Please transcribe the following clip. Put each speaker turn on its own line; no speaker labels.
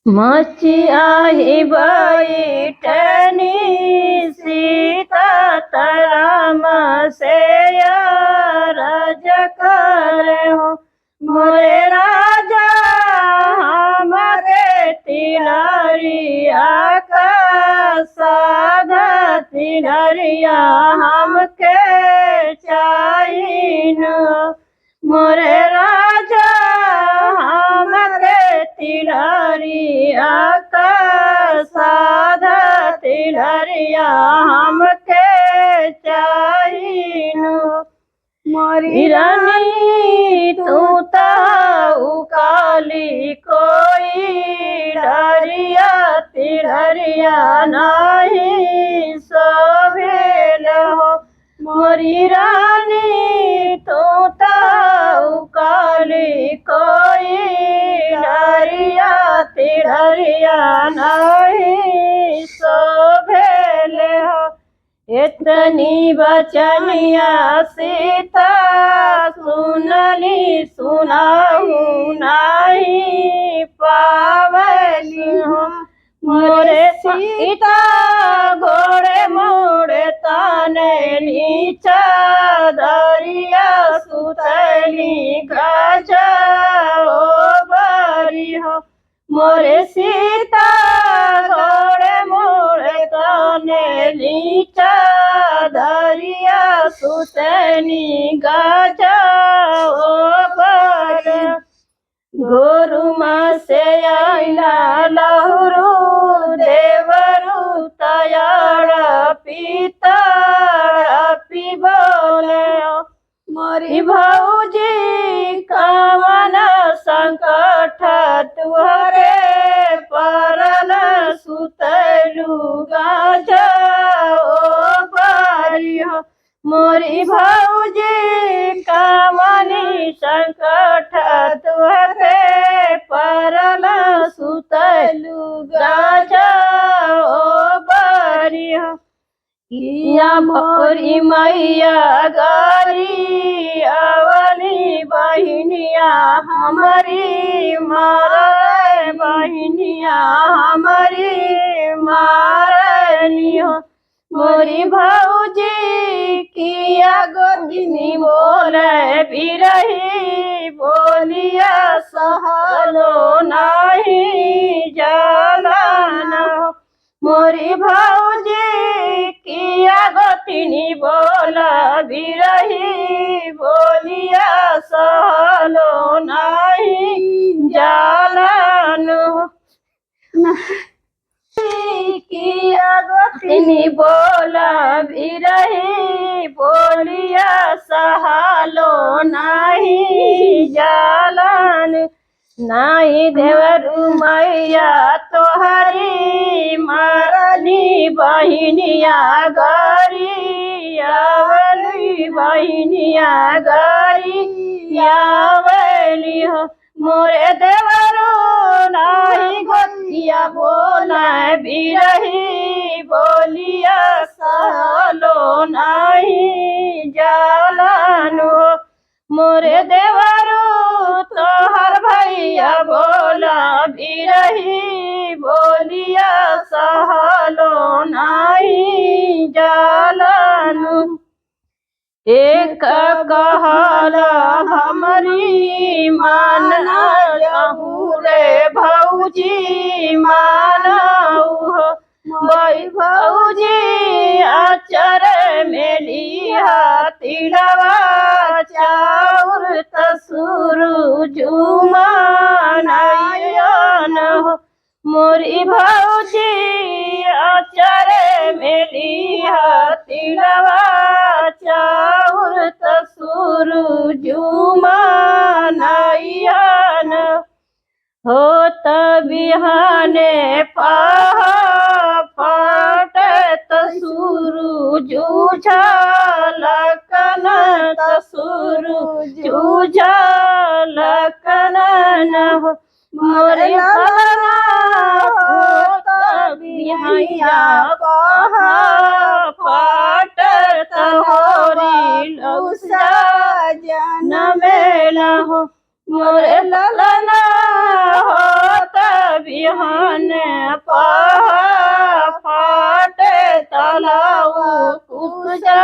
मचियाही बैठनी सीता राम से रज करे हो मोरे राजा हमारे तिलरिया का साधा तिलरिया हमके चाहिन मोरे राजा हमके तिलरिया का साधा तिलरिया हमके चाहिन मोरी रानी तू ताऊ काली कोई डरिया तिलरिया नहीं सोभेल हो मोरी रानी तू ताऊ काली कोई डरिया तिलरिया नहीं सोभेल हो इतनी बचनिया सीता सुनली सुनाऊ नहीं पावली हो मोरे सीता घोड़े मोड़े ताने नीचा दरिया सुतली गजा ओ बरी हो मोरे सीता घोड़े मोड़े ताने नीचा दरिया सुतली गजा ओ बर गोरुमा से आइला लहरू देवरू तयाड़ पीताड़ पी बोले मोरी भौजी कामन संकट तुहरे परल सुतलू गाजा ओ बारी हो मोरी भौजी कामनी संकट तुहरे परल सुतलू गाजा ओ बारी हो किया भोरी मैया गारी अवली बहनिया हमारी मारे बहनिया हमारी मारनी हो मोरी भौजी किया गोदिनी बोले बिरही बोलिया सहलो नहीं जालन मोरी भौजी किया गोतिनी बोला बिरही बोलिया सहलो नहीं जालन किया गोतिनी बोला बिरही बोलिया सहलो नहीं जालन नाही देवरू मैया तोहरी मारनी बहनिया गारी आवली बहनिया गारी आवली हो मोरे देवरू नाही गोतिया बोला बिरही बोलिया सहलो नहीं जालानो मोरे देवरू तोहर भैया बोला बिरही बोलिया सहलो नहीं जालानु एक कहला हमारी मानना रहू रे भौजी मानऊ भाई भौजी आचर मेलिया तिलवा चाउर तसुरु जुमान मोरी भौजी आचर मेलिया तिलवा चाउर तसुरु जुमान होत बिहाने पाट तसुरु जूझा लकन तसुरु जूझा लकन मोरे लाला होत बिहाया पाट तहोरी लौसा जन मेला हो मोरे लाला होत बिहान पहा फाटे तलाव कुशा